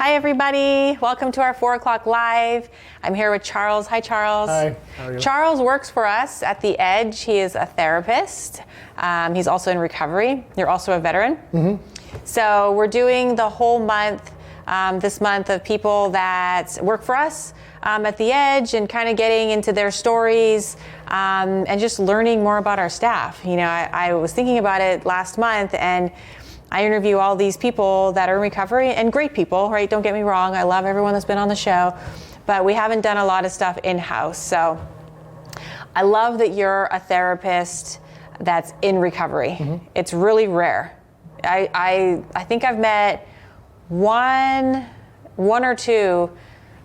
Hi, everybody. Welcome to our 4 o'clock live. I'm here with Charles. Hi, Charles. Hi. How are you? Charles works for us at The Edge. He is a therapist. He's also in recovery. You're also a veteran. Mm-hmm. So we're doing the whole month, this month, of people that work for us at The Edge and kind of getting into their stories and just learning more about our staff. You know, I was thinking about it last month, and I interview all these people that are in recovery, and great people, right? Don't get me wrong. I love everyone that's been on the show, but we haven't done a lot of stuff in-house. So I love that you're a therapist that's in recovery. Mm-hmm. It's really rare. I think I've met one or two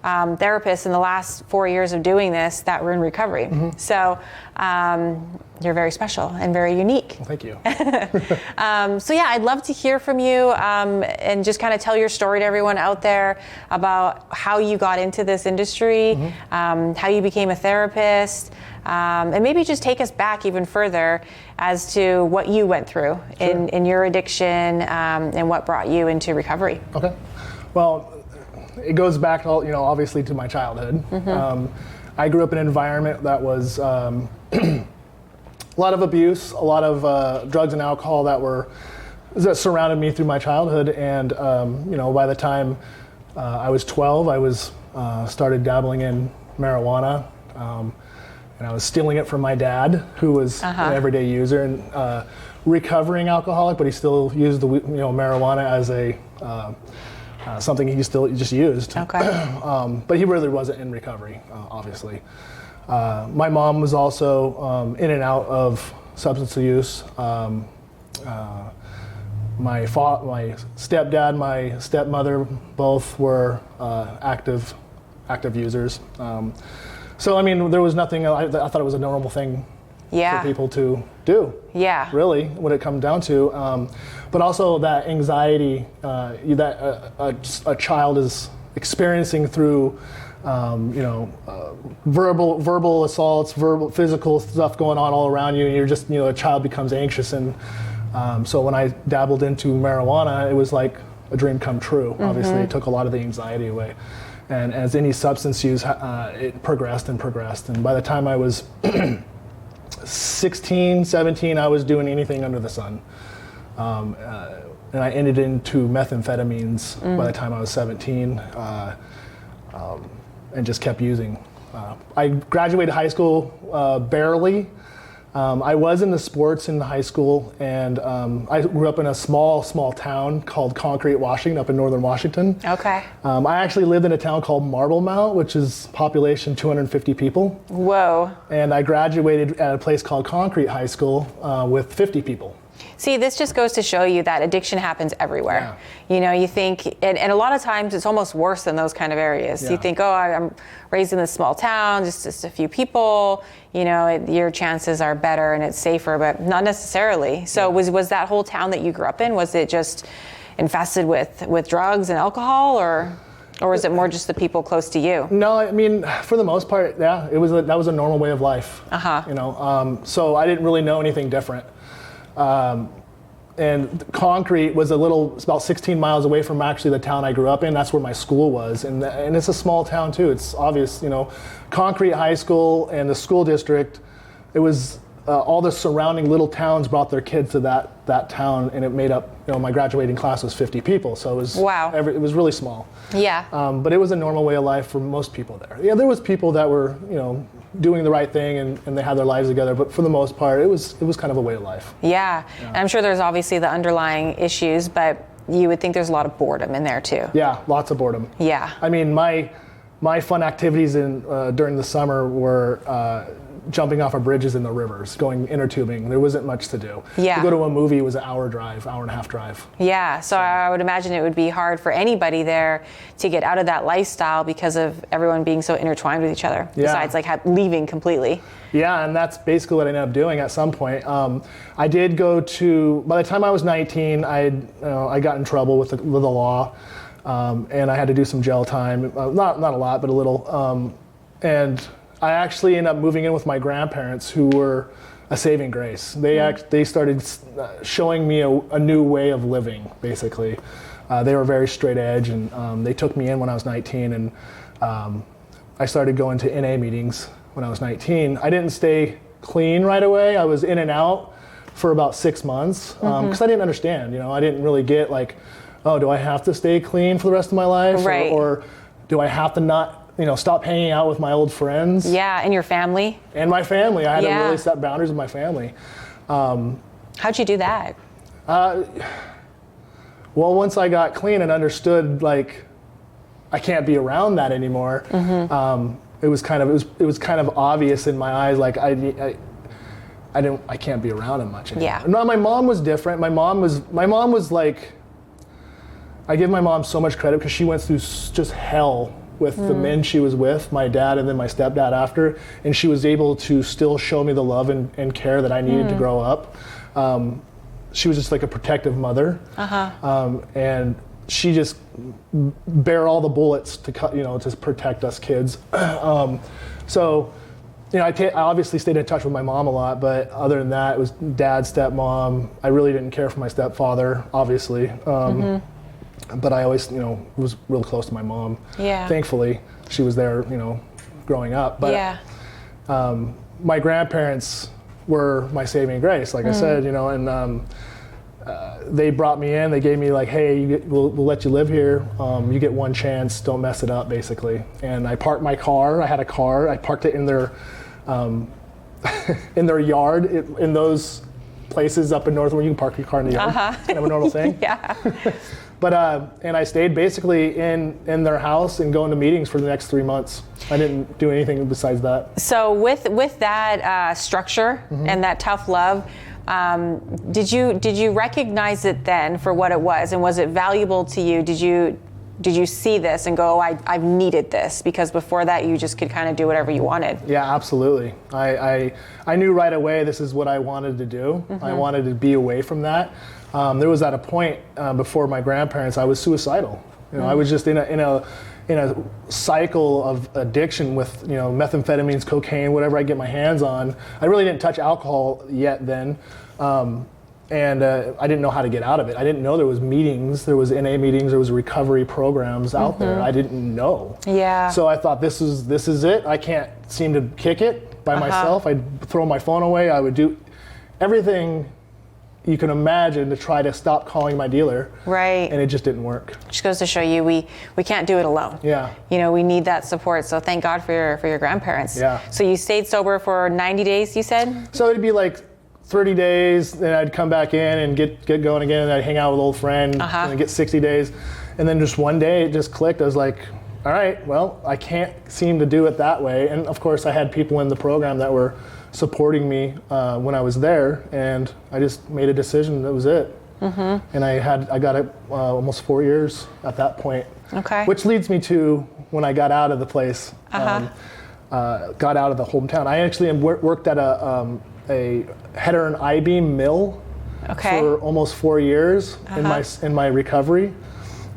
therapists in the last 4 years of doing this that were in recovery. Mm-hmm. So you're very special and very unique. Well, thank you. So yeah, I'd love to hear from you and just kind of tell your story to everyone out there about how you got into this industry, mm-hmm. How you became a therapist, and maybe just take us back even further as to what you went through in your addiction and what brought you into recovery. Okay. Well, it goes back, obviously to my childhood. Mm-hmm. I grew up in an environment that was a lot of abuse, a lot of drugs and alcohol that surrounded me through my childhood. And by the time I was 12, I started dabbling in marijuana, and I was stealing it from my dad, who was an everyday user and recovering alcoholic, but he still used the marijuana as a something he still just used. Okay. But he really wasn't in recovery, obviously. My mom was also in and out of substance use. My stepdad, my stepmother, both were active users. So I mean, there was nothing. I thought it was a normal thing for people to do. Yeah. Really, what it comes down to. But also that anxiety that a child is experiencing through, verbal assaults, physical stuff going on all around you, and you're just, a child becomes anxious. And so when I dabbled into marijuana, it was like a dream come true. Mm-hmm. Obviously, it took a lot of the anxiety away. And as any substance use, it progressed and progressed. And by the time I was 16, 17, I was doing anything under the sun. And I ended into methamphetamines by the time I was 17, and just kept using. I graduated high school barely. I was in the sports in high school, and I grew up in a small town called Concrete, Washington, up in northern Washington. Okay. I actually lived in a town called Marble Mount, which is population 250 people. Whoa. And I graduated at a place called Concrete High School with 50 people. See, this just goes to show you that addiction happens everywhere. Yeah. You think, and a lot of times it's almost worse than those kind of areas. Yeah. You think, I'm raised in this small town, just a few people, your chances are better and it's safer, but not necessarily. So was that whole town that you grew up in, was it just infested with drugs and alcohol, or was it more just the people close to you? No, I mean, for the most part, yeah, that was a normal way of life. So I didn't really know anything different. And Concrete was about 16 miles away from actually the town I grew up in. That's where my school was. And it's a small town too. It's obvious, Concrete High School and the school district, it was all the surrounding little towns brought their kids to that town, and it made up, my graduating class was 50 people. So it was, it was really small. Yeah. But it was a normal way of life for most people there. Yeah, there was people that were, doing the right thing and they had their lives together, but for the most part, it was kind of a way of life. Yeah. And I'm sure there's obviously the underlying issues, but you would think there's a lot of boredom in there too. Yeah, lots of boredom. Yeah. I mean, my fun activities during the summer were jumping off of bridges in the rivers, going inner tubing. There wasn't much to do. Yeah. To go to a movie was an hour and a half drive. Yeah, so I would imagine it would be hard for anybody there to get out of that lifestyle because of everyone being so intertwined with each other, besides leaving completely. Yeah, and that's basically what I ended up doing at some point. I did go by the time I was 19, I got in trouble with the law, and I had to do some jail time, not a lot, but a little, and I actually ended up moving in with my grandparents, who were a saving grace. They started showing me a new way of living, basically. They were very straight edge, and they took me in when I was 19, and I started going to NA meetings when I was 19. I didn't stay clean right away. I was in and out for about 6 months because I didn't understand. I didn't really get like, oh, do I have to stay clean for the rest of my life? Right. Or do I have to not, stop hanging out with my old friends? Yeah, and your family? And my family. I had to really set boundaries with my family. How'd you do that? Well, once I got clean and understood, like, I can't be around that anymore, it was kind of obvious in my eyes, like I can't be around him much anymore. Yeah. No, my mom was different. My mom was like, I give my mom so much credit because she went through just hell with the men she was with, my dad and then my stepdad after, and she was able to still show me the love and care that I needed to grow up. She was just like a protective mother, and she just bare all the bullets to to protect us kids. So, I obviously stayed in touch with my mom a lot, but other than that, it was dad, stepmom. I really didn't care for my stepfather, obviously. But I always, was real close to my mom. Yeah. Thankfully, she was there, growing up. But my grandparents were my saving grace, like I said, and they brought me in. They gave me like, hey, we'll let you live here. You get one chance. Don't mess it up, basically. And I parked my car. I had a car. I parked it in their in their yard. In those places up in North where you can park your car in the yard. It's kind of a normal thing. Yeah. But and I stayed basically in their house and going to meetings for the next 3 months. I didn't do anything besides that. So with that structure and that tough love, did you recognize it then for what it was, and was it valuable to you? Did you see this and go, I've needed this, because before that you just could kind of do whatever you wanted? Yeah, absolutely. I knew right away this is what I wanted to do. I wanted to be away from that. There was at a point before my grandparents, I was suicidal. I was just in a cycle of addiction with methamphetamines, cocaine, whatever I get my hands on. I really didn't touch alcohol yet then, and I didn't know how to get out of it. I didn't know there was meetings, there was NA meetings, there was recovery programs out there. I didn't know. Yeah. So I thought this is it. I can't seem to kick it by myself. I'd throw my phone away. I would do everything you can imagine to try to stop calling my dealer. Right. And it just didn't work. Just goes to show you we can't do it alone. Yeah. We need that support. So thank God for your grandparents. Yeah. So you stayed sober for 90 days, you said? So it'd be like 30 days, then I'd come back in and get going again, and I'd hang out with old friend and get 60 days. And then just one day it just clicked. I was like, all right, well, I can't seem to do it that way. And of course I had people in the program that were supporting me when I was there, and I just made a decision. That was it. And I got it almost 4 years at that point. Okay. Which leads me to when I got out of the place, got out of the hometown. I actually worked at a header and I-beam mill for almost 4 years in my recovery,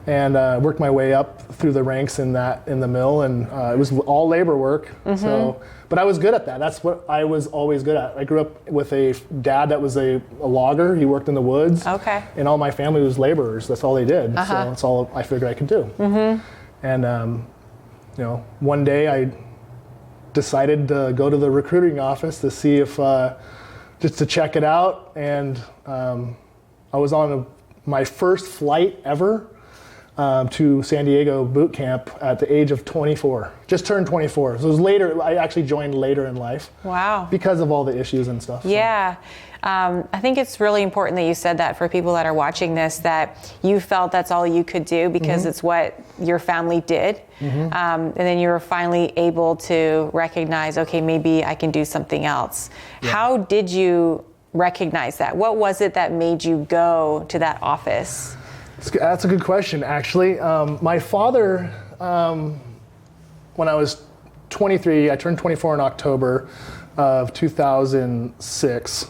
and worked my way up through the ranks in the mill, and it was all labor work. So, but I was good at that. That's what I was always good at. I grew up with a dad that was a logger. He worked in the woods. Okay. And all my family was laborers. That's all they did. So that's all I figured I could do. And one day I decided to go to the recruiting office to see if just to check it out, and I was on my first flight ever to San Diego boot camp at the age of 24. Just turned 24. So it was later. I actually joined later in life. Wow. Because of all the issues and stuff. Yeah. I think it's really important that you said that for people that are watching this, that you felt that's all you could do because it's what your family did. And then you were finally able to recognize, okay, maybe I can do something else. Yeah. How did you recognize that? What was it that made you go to that office? That's a good question, actually. My father, when I was 23, I turned 24 in October of 2006.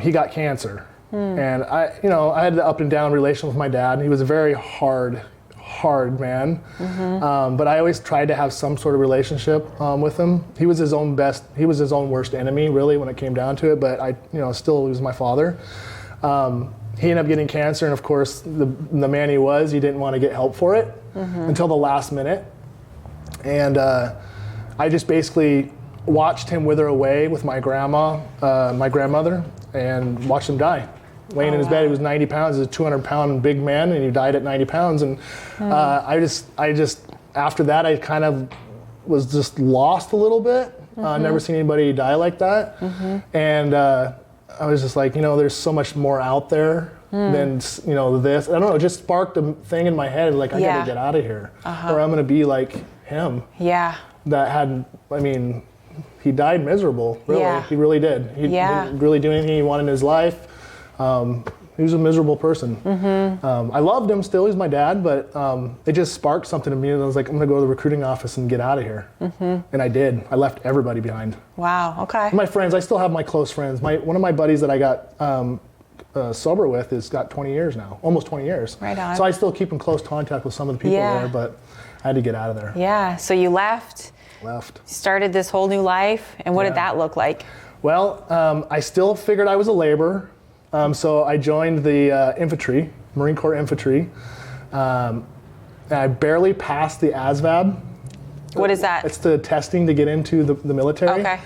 He got cancer, and I had the up and down relation with my dad. He was a very hard man, but I always tried to have some sort of relationship with him. He was his own worst enemy, really, when it came down to it. But still, he was my father. he ended up getting cancer, and of course, the man he didn't want to get help for it until the last minute. And I just basically watched him wither away with my grandmother, and watched him die. Laying in his bed, he was 90 pounds, he's a 200-pound big man, and he died at 90 pounds. And I just, after that, I kind of was just lost a little bit. Never seen anybody die like that. And I was just like, there's so much more out there than, this. I don't know, it just sparked a thing in my head, like, I gotta get out of here, or I'm gonna be like him. Yeah. That had, he died miserable, really. Yeah. He really did. He didn't really do anything he wanted in his life. He was a miserable person. I loved him still, he's my dad, but it just sparked something in me, and I was like, I'm gonna go to the recruiting office and get out of here. And I did. I left everybody behind. Wow, okay. My friends, I still have my close friends. One of my buddies that I got sober with has got 20 years now, almost 20 years. Right on. So I still keep in close contact with some of the people there, but I had to get out of there. Yeah, so you left. Started this whole new life, and what did that look like? Well, I still figured I was a laborer. So I joined the infantry, Marine Corps infantry. And I barely passed the ASVAB. What is that? It's the testing to get into the military. Okay.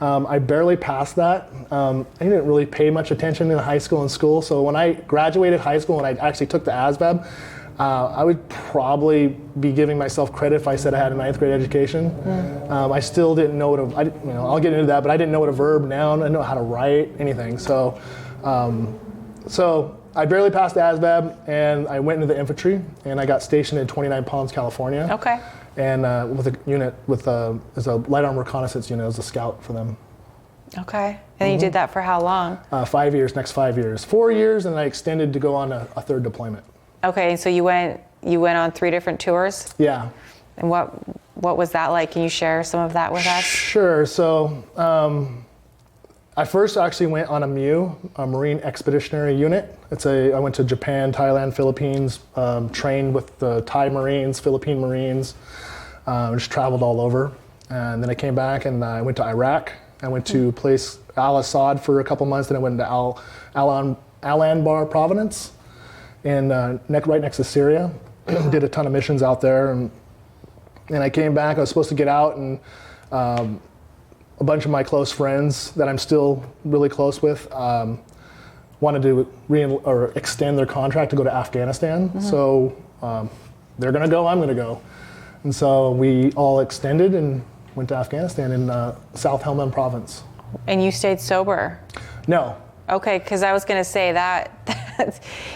I barely passed that. I didn't really pay much attention in high school and school. So when I graduated high school and I actually took the ASVAB, I would probably be giving myself credit if I said I had a 9th grade education. I still didn't know what I'll get into that, but I didn't know what a verb, noun, I didn't know how to write anything. So I barely passed the ASVAB, and I went into the infantry, and I got stationed in 29 Palms, California. Okay. And with a unit, as a light armor reconnaissance unit, as a scout for them. Okay. And you did that for how long? 5 years, next 5 years. 4 years, and I extended to go on a 3rd deployment. Okay, so you went on 3 different tours? Yeah. And what was that like? Can you share some of that with us? Sure. So I first actually went on a MU, a Marine Expeditionary Unit. I went to Japan, Thailand, Philippines, trained with the Thai Marines, Philippine Marines, just traveled all over. And then I came back and I went to Iraq. I went to a place, Al-Assad, for a couple months. Then I went to Al-Anbar Province, right next to Syria. Did a ton of missions out there. And I came back. I was supposed to get out, and a bunch of my close friends that I'm still really close with wanted to extend their contract to go to Afghanistan. So they're going to go, I'm going to go. And so we all extended and went to Afghanistan in South Helmand Province. And you stayed sober? No. Okay, because I was going to say that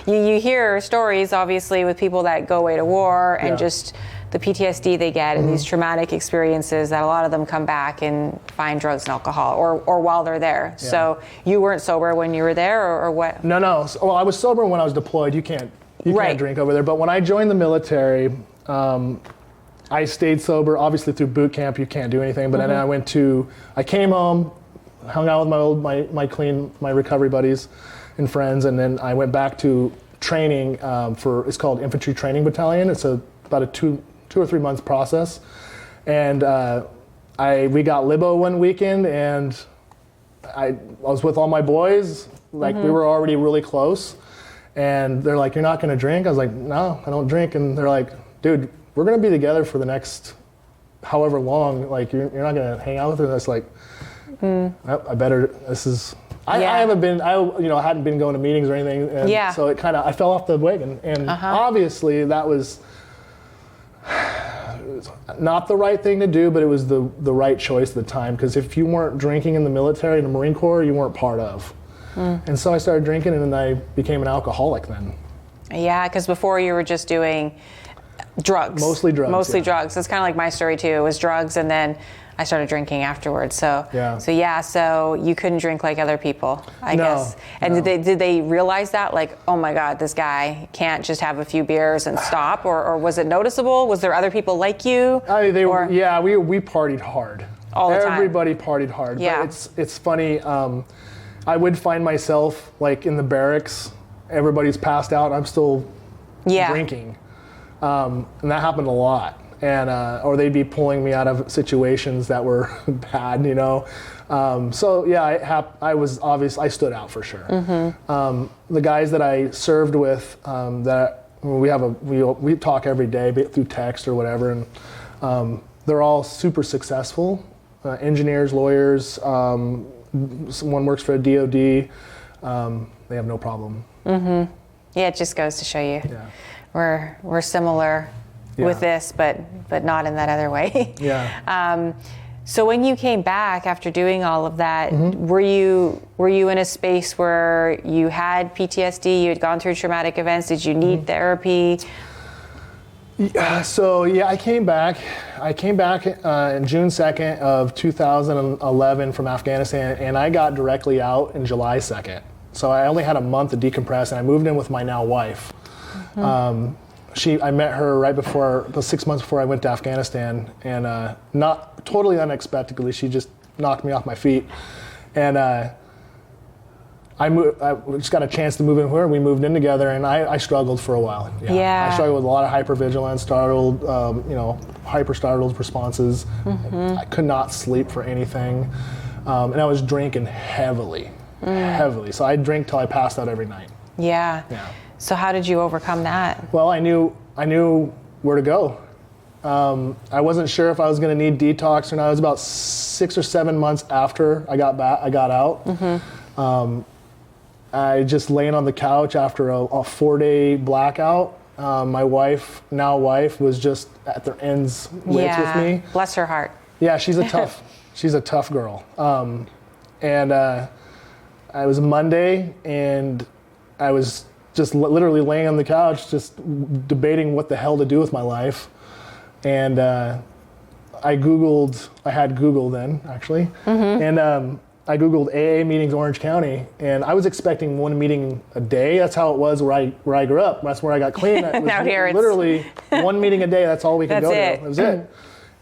you hear stories, obviously, with people that go away to war and just the PTSD they get and these traumatic experiences, that a lot of them come back and find drugs and alcohol or while they're there. Yeah. So you weren't sober when you were there, or what? No. Well, I was sober when I was deployed. You can't drink over there. But when I joined the military, I stayed sober. Obviously through boot camp, you can't do anything. But then I came home, hung out with my recovery buddies and friends, and then I went back to training it's called Infantry Training Battalion. It's about a 2 or 3 months process. And we got libo one weekend, and I was with all my boys. We were already really close. And they're like, "You're not gonna drink?" I was like, "No, I don't drink." And they're like, "Dude, we're gonna be together for the next however long. Like, you're not gonna hang out with her." And it's like, I better. I haven't been. I hadn't been going to meetings or anything. And so I fell off the wagon. And obviously that was not the right thing to do, but it was the right choice at the time. Because if you weren't drinking in the military, in the Marine Corps, you weren't part of. And so I started drinking, and then I became an alcoholic then. Yeah, because before you were just doing drugs. Mostly drugs. That's kind of like my story too. It was drugs, and then I started drinking afterwards. So you couldn't drink like other people, I guess. And did they realize that? Like, oh my God, this guy can't just have a few beers and stop, or was it noticeable? Was there other people like you? We partied hard. All the time. Everybody partied hard. Yeah. But it's funny. I would find myself like in the barracks, everybody's passed out, I'm still drinking. And that happened a lot. And or they'd be pulling me out of situations that were bad, So yeah, I stood out for sure. The guys that I served with, we talk every day through text or whatever, and they're all super successful, engineers, lawyers. One works for a DOD. They have no problem. Yeah, it just goes to show you we're similar with Yeah. this, but not in that other way. Yeah. So when you came back after doing all of that, were you in a space where you had PTSD? You had gone through traumatic events. Did you need therapy? So I came back. In June 2nd of 2011 from Afghanistan, and I got directly out in July 2nd. So I only had a month to decompress, and I moved in with my now wife. I met her right before, 6 months before I went to Afghanistan, and not totally unexpectedly, she just knocked me off my feet. And I just got a chance to move in with her. We moved in together, and I struggled for a while. Yeah. I struggled with a lot of hypervigilance, startled, hyper startled responses. I could not sleep for anything, and I was drinking heavily. So I'd drink till I passed out every night. Yeah. Yeah. So how did you overcome that? Well, I knew where to go. I wasn't sure if I was going to need detox or not. It was about 6 or 7 months after I got out. I just laying on the couch after a 4-day blackout. My wife was just at their ends wits with me. Bless her heart. Yeah, she's a tough girl. And it was Monday, and I was just literally laying on the couch, just debating what the hell to do with my life. And I had Google then, actually. And I Googled AA meetings Orange County, and I was expecting one meeting a day. That's how it was where I grew up. That's where I got clean. It was Now here it's literally one meeting a day. That's all we could go to. That's it. That was it.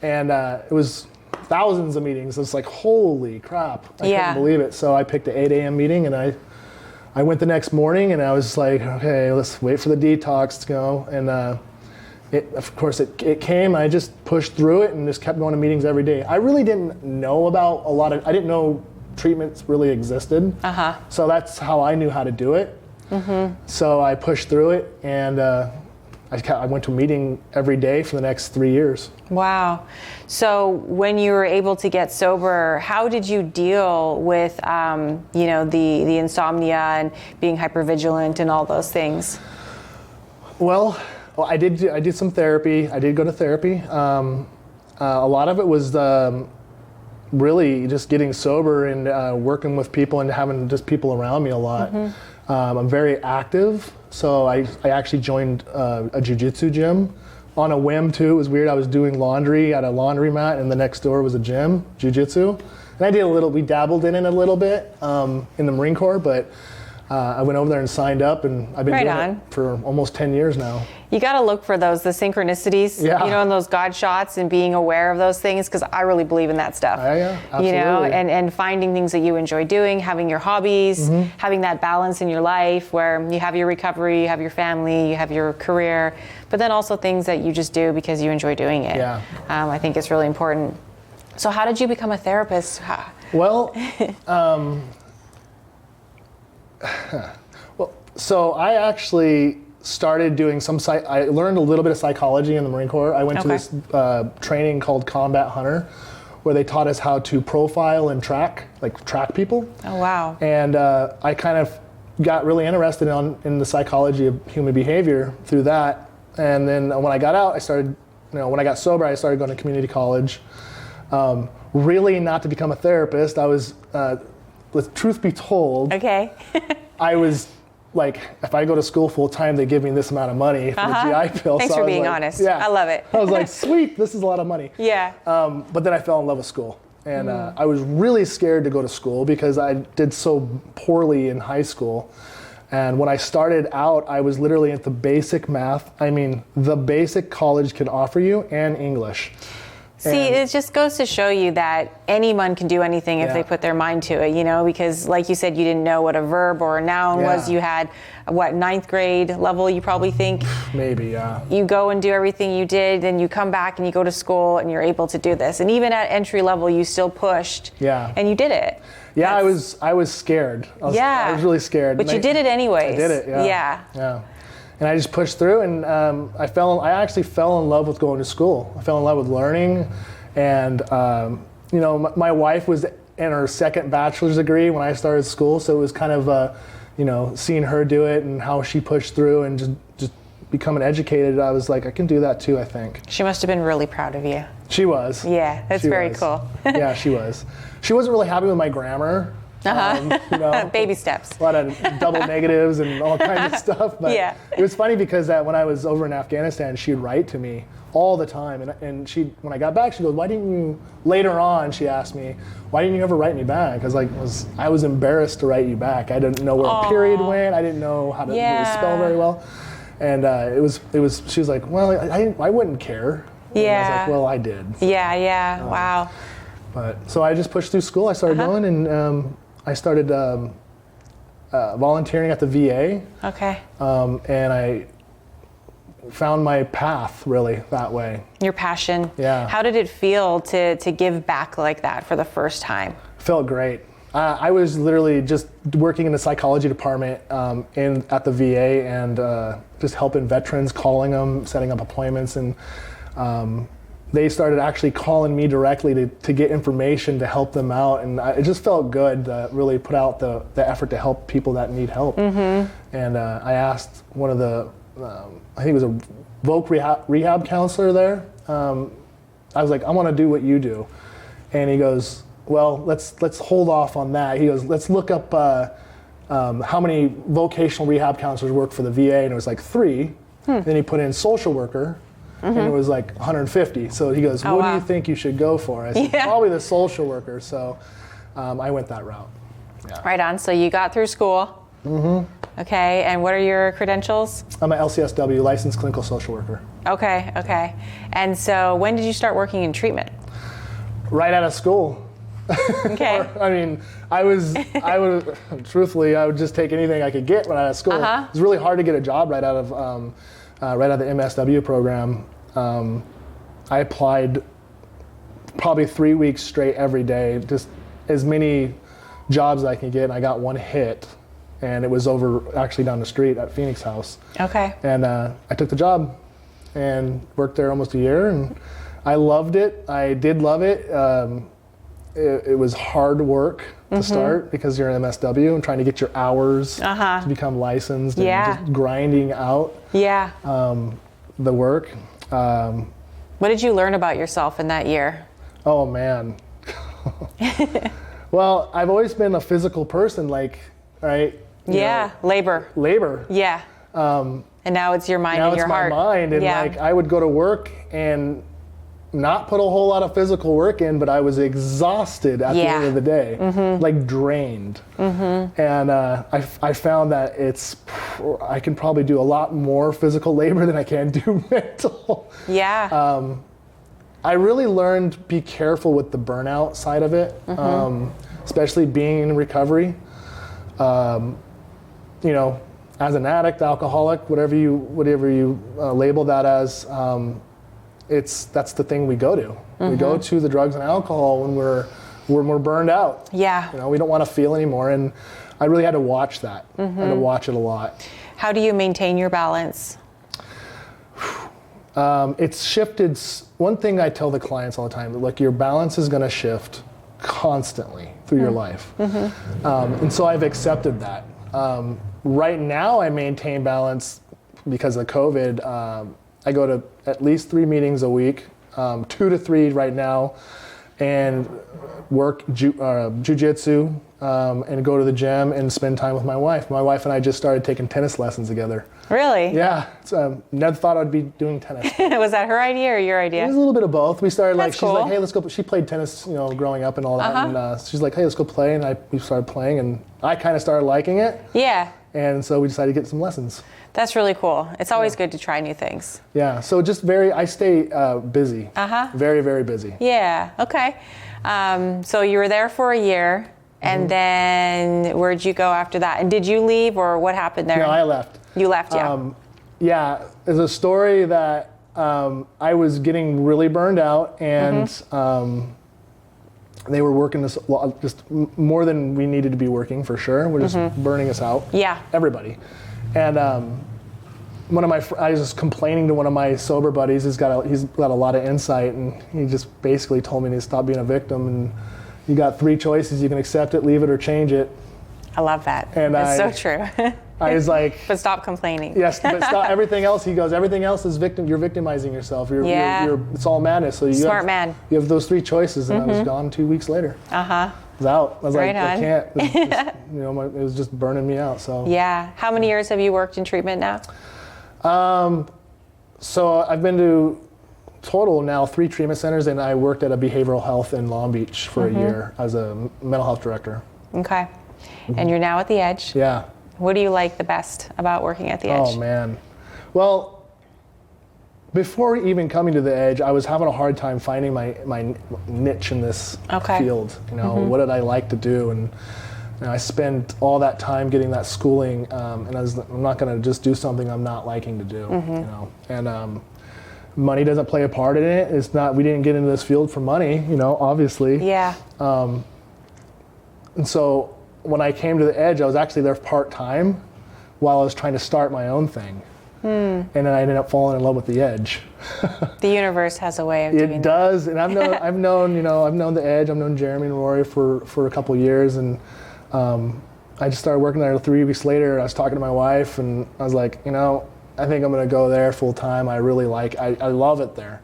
And it was thousands of meetings. It's like, holy crap. I couldn't believe it. So I picked an 8 a.m. meeting, and I went the next morning, and I was like, okay, let's wait for the detox to go. And it came. I just pushed through it and just kept going to meetings every day. I really didn't know about I didn't know treatments really existed. So that's how I knew how to do it. So I pushed through it, and I went to a meeting every day for the next 3 years. Wow. So when you were able to get sober, how did you deal with the insomnia and being hypervigilant and all those things? Well, I did some therapy. I did go to therapy. A lot of it was really just getting sober and working with people and having just people around me a lot. I'm very active, so I actually joined a jiu-jitsu gym on a whim too. It was weird. I was doing laundry at a laundromat, and the next door was a gym, jiu-jitsu. And we dabbled in it a little bit in the Marine Corps, but I went over there and signed up, and I've been doing it for almost 10 years now. You got to look for the synchronicities, and those God shots, and being aware of those things, because I really believe in that stuff. Yeah, absolutely. And finding things that you enjoy doing, having your hobbies, having that balance in your life where you have your recovery, you have your family, you have your career, but then also things that you just do because you enjoy doing it. Yeah. I think it's really important. So how did you become a therapist? Well, so I actually started doing I learned a little bit of psychology in the Marine Corps. I went to this training called Combat Hunter, where they taught us how to profile and track people. Oh, wow. And I kind of got really interested in the psychology of human behavior through that. And then when I got out, when I got sober, I started going to community college. Really not to become a therapist. I was, with truth be told, I was like, if I go to school full time, they give me this amount of money for the GI Bill. Thanks for being honest. Yeah. I love it. I was like, sweet, this is a lot of money. Yeah. But then I fell in love with school. And I was really scared to go to school because I did so poorly in high school. And when I started out, I was literally at the basic math. I mean, the basic college can offer you, and English. See, it just goes to show you that anyone can do anything if they put their mind to it, you know, because like you said, you didn't know what a verb or a noun was. You had, what, 9th grade level, you probably think? Maybe, yeah. You go and do everything you did, then you come back and you go to school and you're able to do this. And even at entry level, you still pushed. Yeah. And you did it. Yeah, I was scared. I was really scared. But you did it anyways. I did it, yeah. And I just pushed through, and I actually fell in love with going to school. I fell in love with learning, and you know, my wife was in her 2nd bachelor's degree when I started school, so it was kind of you know, seeing her do it and how she pushed through and just becoming educated. I was like, I can do that too, I think. She must have been really proud of you. She was. Yeah, that's very cool. Yeah, she was. She wasn't really happy with my grammar. You know, baby steps. A lot of double negatives and all kinds of stuff. But it was funny because when I was over in Afghanistan, she'd write to me all the time. And when I got back, she goes, why didn't you, later on, she asked me, why didn't you ever write me back? I was embarrassed to write you back. I didn't know where a period went. I didn't know how to really spell very well. And she was like, well, I wouldn't care. And I was like, well, I did. Wow. But so I just pushed through school. I started going, and I started volunteering at the VA. Okay. And I found my path really that way. Your passion. Yeah. How did it feel to give back like that for the first time? Felt great. I was literally just working in the psychology department at the VA, and just helping veterans, calling them, setting up appointments, and they started actually calling me directly to get information to help them out, and it just felt good to really put out the effort to help people that need help. And I asked one of the, I think it was a voc rehab counselor there, I was like, I want to do what you do. And he goes, well, let's hold off on that. He goes, let's look up how many vocational rehab counselors work for the VA, and it was like 3. Then he put in social worker, and it was like 150. So he goes, what do you think you should go for? I said, probably the social worker. So I went that route. Yeah. Right on. So you got through school. Okay. And what are your credentials? I'm an LCSW, licensed clinical social worker. Okay. And so when did you start working in treatment? Right out of school. Okay. I mean, I would truthfully, I would just take anything I could get right out of school. It was really hard to get a job right out of the MSW program. I applied probably 3 weeks straight every day, just as many jobs as I could get, and I got one hit, and it was over actually down the street at Phoenix House. Okay. And I took the job and worked there almost a year, and I loved it. I did love it. It was hard work to start because you're an MSW and trying to get your hours to become licensed and just grinding out the work. What did you learn about yourself in that year? Oh man. Well, I've always been a physical person, right? You know, labor. Yeah. And now it's your mind and your heart. Now it's my mind, and I would go to work and not put a whole lot of physical work in, but I was exhausted at the end of the day, like drained. And I found that I can probably do a lot more physical labor than I can do mental. I really learned to be careful with the burnout side of it, especially being in recovery. You know, as an addict, alcoholic, whatever you label that as, that's the thing we go to. We go to the drugs and alcohol when we're burned out. Yeah. You know, we don't want to feel anymore, and I really had to watch that. I had to watch it a lot. How do you maintain your balance? It's shifted. One thing I tell the clients all the time, like, your balance is going to shift constantly through your life. And so I've accepted that. Right now I maintain balance because of COVID. I go to at least 3 meetings a week, 2 to 3 right now, and work jiu-jitsu, and go to the gym and spend time with my wife. My wife and I just started taking tennis lessons together. Really? Yeah. Never thought I'd be doing tennis. Was that her idea or your idea? It was a little bit of both. We started That's she's cool. like, hey, let's go. She played tennis, growing up and all that. And she's like, hey, let's go play. And we started playing, and I kind of started liking it. Yeah. And so we decided to get some lessons. That's really cool. It's always good to try new things. Yeah, so I stay busy. Very, very busy. Yeah, okay. So you were there for a year, and then where'd you go after that? And did you leave, or what happened there? No, I left. You left, yeah. Yeah, it's a story that I was getting really burned out, and they were working us just more than we needed to be working, for sure. We're just burning us out. Yeah. Everybody. And I was just complaining to one of my sober buddies. He's got a lot of insight, and he just basically told me to stop being a victim. And you got 3 choices: you can accept it, leave it, or change it. I love that. And it's so true. I was like, but stop complaining. Yes, but stop everything else. He goes, everything else is you're victimizing yourself. It's all madness. So you have those 3 choices, and I was gone 2 weeks later. I was out. I was like, I can't. It was just burning me out. So yeah. How many years have you worked in treatment now? So I've been to total now 3 treatment centers, and I worked at a behavioral health in Long Beach for a year as a mental health director. Okay. And you're now at the Edge. Yeah. What do you like the best about working at the Edge? Oh man. Well, before even coming to the Edge, I was having a hard time finding my niche in this field. What did I like to do? And I spent all that time getting that schooling, and I'm not going to just do something I'm not liking to do. And money doesn't play a part in it. It's not. We didn't get into this field for money. Obviously. Yeah. And so when I came to the Edge, I was actually there part-time while I was trying to start my own thing. And then I ended up falling in love with the Edge. The universe has a way of doing that. It does, and I've known the Edge. I've known Jeremy and Rory for a couple of years, and I just started working there 3 weeks later. I was talking to my wife, and I was like, I think I'm going to go there full time. I really I love it there,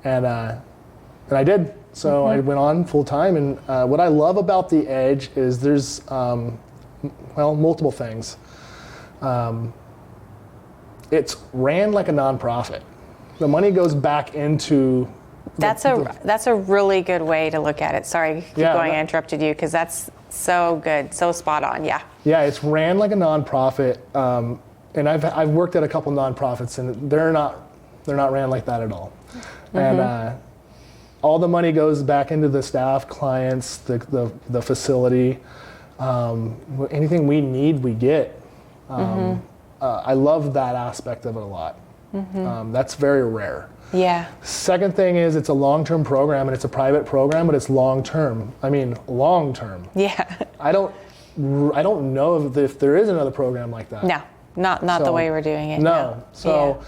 and I did. So I went on full time, and what I love about the Edge is there's multiple things. It's ran like a nonprofit. The money goes back into. That's a really good way to look at it. Sorry, keep going. I interrupted you because that's so good, so spot on. Yeah. Yeah, it's ran like a nonprofit, and I've worked at a couple nonprofits, and they're not ran like that at all. And all the money goes back into the staff, clients, the facility. Anything we need, we get. I love that aspect of it a lot. That's very rare. Yeah. Second thing is it's a long-term program, and it's a private program, but it's long-term. I mean, long-term. Yeah. I don't know if there is another program like that. No, not the way we're doing it. No. So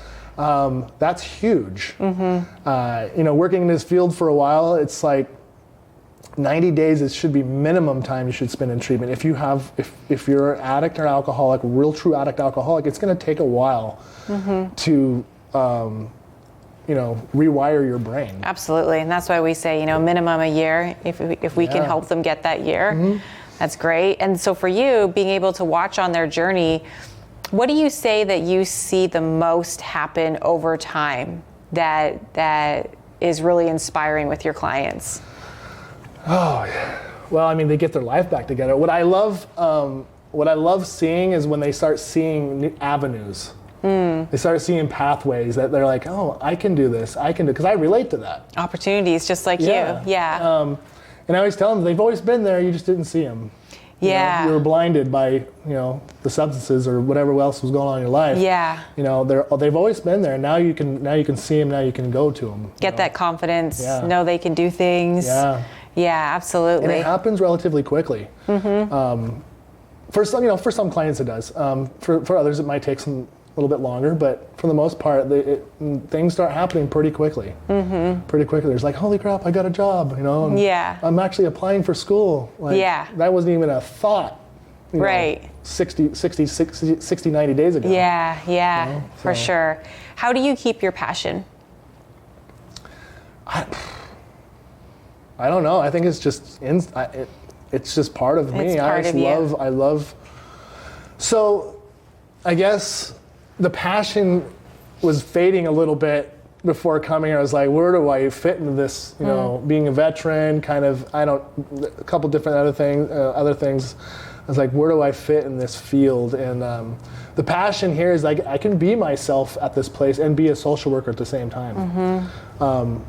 that's huge. Working in this field for a while, it's like 90 days, it should be minimum time you should spend in treatment. If you're an addict or alcoholic, real true addict alcoholic, it's going to take a while to rewire your brain. Absolutely, and that's why we say minimum a year. If we can help them get that year, that's great. And so for you, being able to watch on their journey, what do you say that you see the most happen over time that is really inspiring with your clients? Oh, yeah. Well, I mean, they get their life back together. What I love seeing is when they start seeing new avenues. They start seeing pathways that they're like, oh, I can do this. Because I relate to that. Opportunities, just like you. Yeah. And I always tell them they've always been there. You just didn't see them. You were blinded by the substances or whatever else was going on in your life. Yeah. They've always been there. Now you can see them. Now you can go to them. Get that confidence. Know they can do things. Yeah. Yeah, absolutely. And it happens relatively quickly. For some clients it does. For others it might take a little bit longer, but for the most part, things start happening pretty quickly. Pretty quickly. There's like, holy crap, I got a job, and I'm actually applying for school. That wasn't even a thought. Right. 60, 90 days ago. Yeah, for sure. How do you keep your passion? I don't know. I think it's just it's just part of me. I love. So, I guess the passion was fading a little bit before coming here. I was like, where do I fit into this? Being a veteran, kind of. A couple different other things. was like, where do I fit in this field? And the passion here is like, I can be myself at this place and be a social worker at the same time.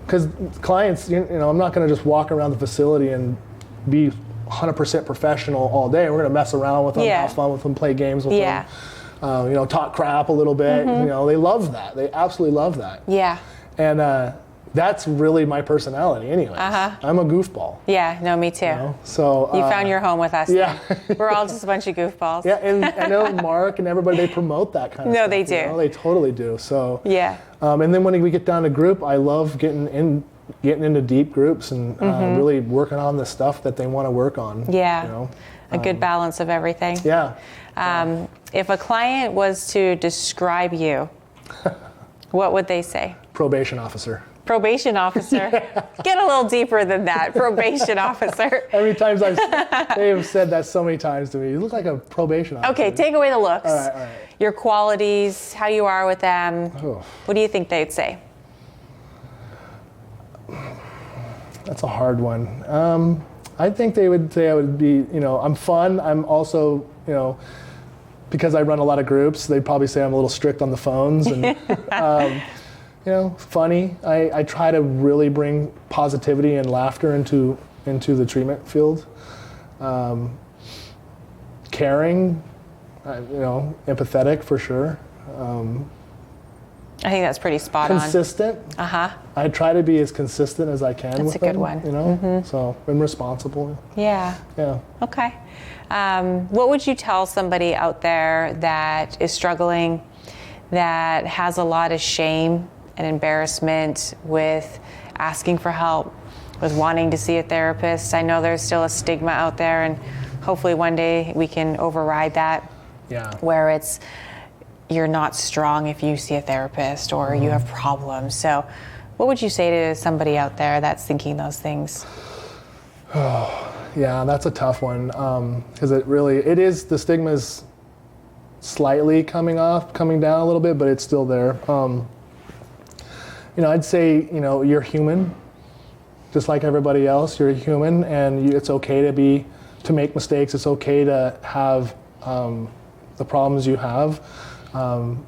Because clients, you know, I'm not going to just walk around the facility and be 100% professional all day. We're going to mess around with them, have fun with them, play games with them. You know, talk crap a little bit. You know, they love that. They absolutely love that. Yeah. And that's really my personality anyways. I'm a goofball. Yeah, no, me too. You know? So you found your home with us. Yeah. We're all just a bunch of goofballs. Yeah, and I know Mark and everybody, they promote that kind of stuff. No, they do. You know? They totally do. So yeah. And then when we get down to group, I love getting into deep groups and really working on the stuff that they want to work on. Yeah. You know? A good balance of everything. Yeah. If a client was to describe you, what would they say? Probation officer. Probation officer. Get a little deeper than that. Probation officer. How many times they have said that so many times to me. You look like a probation officer. Okay, take away the looks. All right. Your qualities, how you are with them. Oh. What do you think they'd say? That's a hard one. I think they would say I would be, you know, I'm fun. I'm also, you know, because I run a lot of groups, they'd probably say I'm a little strict on the phones and, you know, funny. I try to really bring positivity and laughter into the treatment field. Caring, you know, empathetic for sure. I think that's pretty spot on. Consistent. I try to be as consistent as I can with them. That's a good one. You know, so and responsible. Yeah. Yeah. Okay. What would you tell somebody out there that is struggling, that has a lot of shame and embarrassment with asking for help, with wanting to see a therapist? I know there's still a stigma out there, and hopefully one day we can override that. Yeah. Where it's, you're not strong if you see a therapist or you have problems. So what would you say to somebody out there that's thinking those things? Oh, yeah, that's a tough one. Because it is, the stigma is slightly coming down a little bit, but it's still there. You know, I'd say, you know, you're human, just like everybody else. You're human, and it's okay to make mistakes. It's okay to have the problems you have. You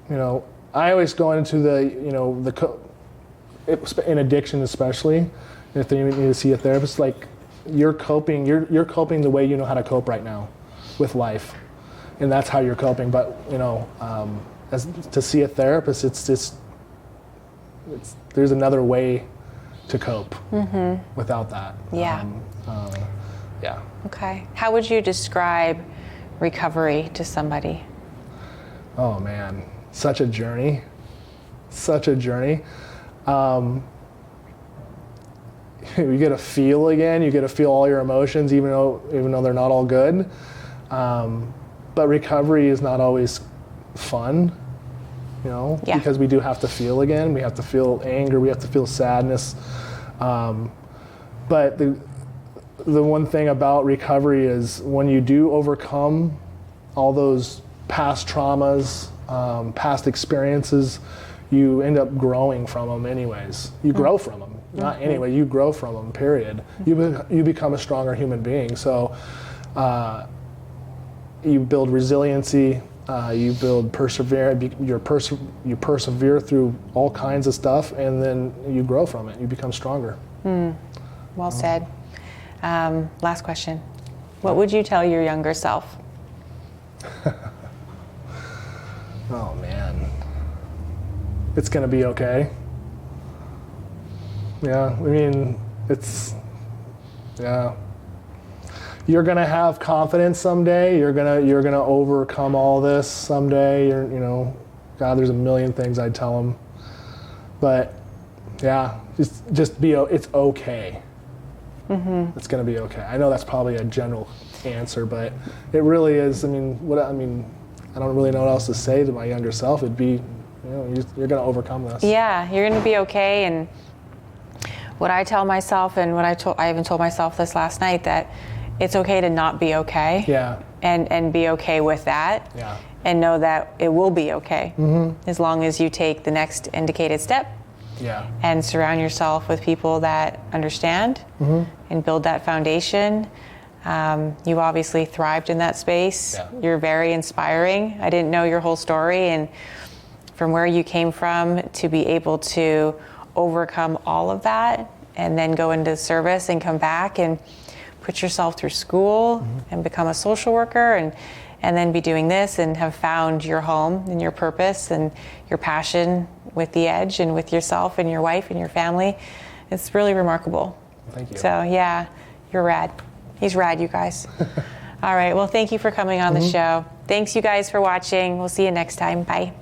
know, I always go into in addiction especially, if they need to see a therapist, like you're coping the way you know how to cope right now with life, and that's how you're coping. But you know, as to see a therapist, there's another way to cope without that. Yeah. Yeah. Okay. How would you describe recovery to somebody? Oh man, such a journey. You get to feel again. You get to feel all your emotions, even though they're not all good. But recovery is not always fun, you know, because we do have to feel again. We have to feel anger. We have to feel sadness. But the one thing about recovery is when you do overcome all those past traumas, past experiences, you end up growing from them anyways. You grow from them. Not anyway, you grow from them, period. You become a stronger human being. So you build resiliency, you build perseverance, you persevere through all kinds of stuff, and then you grow from it. You become stronger. Well said. Last question. What would you tell your younger self? Oh man, it's gonna be okay. Yeah, I mean, you're gonna have confidence someday. You're gonna overcome all this someday. God, there's a million things I'd tell them, but yeah, just be. It's okay. It's gonna be okay. I know that's probably a general answer, but it really is. I don't really know what else to say to my younger self. It'd be, you're gonna overcome this. Yeah, you're gonna be okay. And what I tell myself, and I even told myself this last night, that it's okay to not be okay. Yeah. And be okay with that. Yeah. And know that it will be okay. As long as you take the next indicated step. Yeah. And surround yourself with people that understand and build that foundation. You obviously thrived in that space. Yeah. You're very inspiring. I didn't know your whole story, and from where you came from to be able to overcome all of that and then go into service and come back and put yourself through school and become a social worker and then be doing this and have found your home and your purpose and your passion with the Edge and with yourself and your wife and your family. It's really remarkable. Thank you. So yeah, you're rad. He's rad, you guys. All right, well, thank you for coming on the show. Thanks you guys for watching. We'll see you next time. Bye.